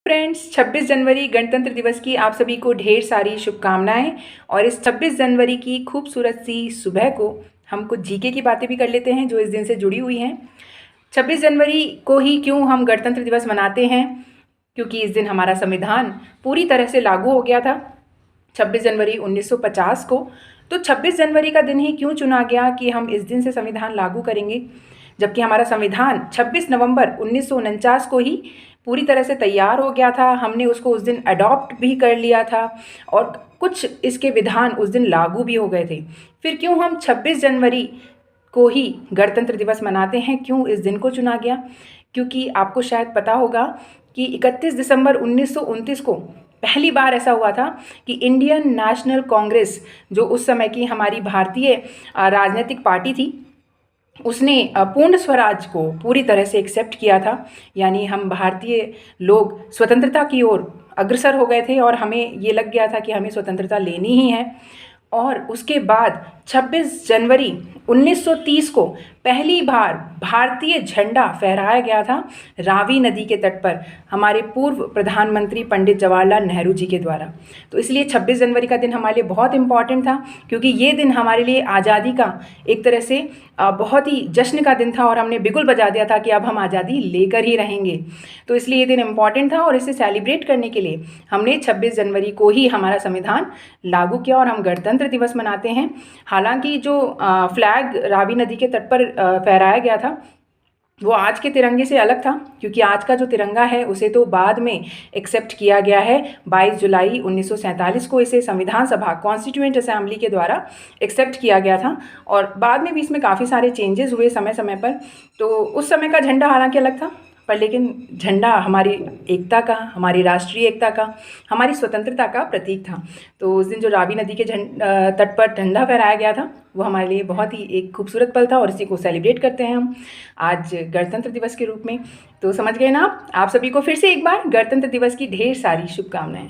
Friends, 26 जनवरी गणतंत्र दिवस की आप सभी को ढेर सारी शुभकामनाएं। और इस 26 जनवरी की खूबसूरत सी सुबह को हम कुछ जीके की बातें भी कर लेते हैं जो इस दिन से जुड़ी हुई हैं। 26 जनवरी को ही क्यों हम गणतंत्र दिवस मनाते हैं? क्योंकि इस दिन हमारा संविधान पूरी तरह से लागू हो गया था 26 जनवरी 1950 को। तो 26 जनवरी का दिन ही क्यों चुना गया कि हम इस दिन से संविधान लागू करेंगे, जबकि हमारा संविधान 26 नवंबर 1949 को ही पूरी तरह से तैयार हो गया था। हमने उसको उस दिन अडॉप्ट भी कर लिया था और कुछ इसके विधान उस दिन लागू भी हो गए थे। फिर क्यों हम 26 जनवरी को ही गणतंत्र दिवस मनाते हैं? क्यों इस दिन को चुना गया? क्योंकि आपको शायद पता होगा कि 31 दिसंबर 1929 को पहली बार ऐसा हुआ था कि इंडियन नेशनल कांग्रेस, जो उस समय की हमारी भारतीय राजनीतिक पार्टी थी, उसने पूर्ण स्वराज को पूरी तरह से एक्सेप्ट किया था। यानी हम भारतीय लोग स्वतंत्रता की ओर अग्रसर हो गए थे और हमें ये लग गया था कि हमें स्वतंत्रता लेनी ही है। और उसके बाद 26 जनवरी 1930 को पहली बार भारतीय झंडा फहराया गया था रावी नदी के तट पर हमारे पूर्व प्रधानमंत्री पंडित जवाहरलाल नेहरू जी के द्वारा। तो इसलिए 26 जनवरी का दिन हमारे लिए बहुत इम्पॉर्टेंट था, क्योंकि ये दिन हमारे लिए आज़ादी का एक तरह से बहुत ही जश्न का दिन था और हमने बिगुल बजा दिया था कि अब हम आज़ादी लेकर ही रहेंगे। तो इसलिए ये दिन इम्पॉर्टेंट था और इसे सेलिब्रेट करने के लिए हमने 26 जनवरी को ही हमारा संविधान लागू किया और हम गणतंत्र दिवस मनाते हैं। हालांकि जो फ्लैग रावी नदी के तट पर फहराया गया था वो आज के तिरंगे से अलग था, क्योंकि आज का जो तिरंगा है उसे तो बाद में एक्सेप्ट किया गया है। 22 जुलाई 1947 को इसे संविधान सभा कॉन्स्टिट्यूएंट असेंबली के द्वारा एक्सेप्ट किया गया था और बाद में भी इसमें काफ़ी सारे चेंजेस हुए समय समय पर। तो उस समय का झंडा हालांकि अलग था, पर लेकिन झंडा हमारी एकता का, हमारी राष्ट्रीय एकता का, हमारी स्वतंत्रता का प्रतीक था। तो उस दिन जो रावी नदी के तट पर झंडा फहराया गया था वो हमारे लिए बहुत ही एक खूबसूरत पल था और इसी को सेलिब्रेट करते हैं हम आज गणतंत्र दिवस के रूप में। तो समझ गए ना आप सभी को फिर से एक बार गणतंत्र दिवस की ढेर सारी शुभकामनाएं।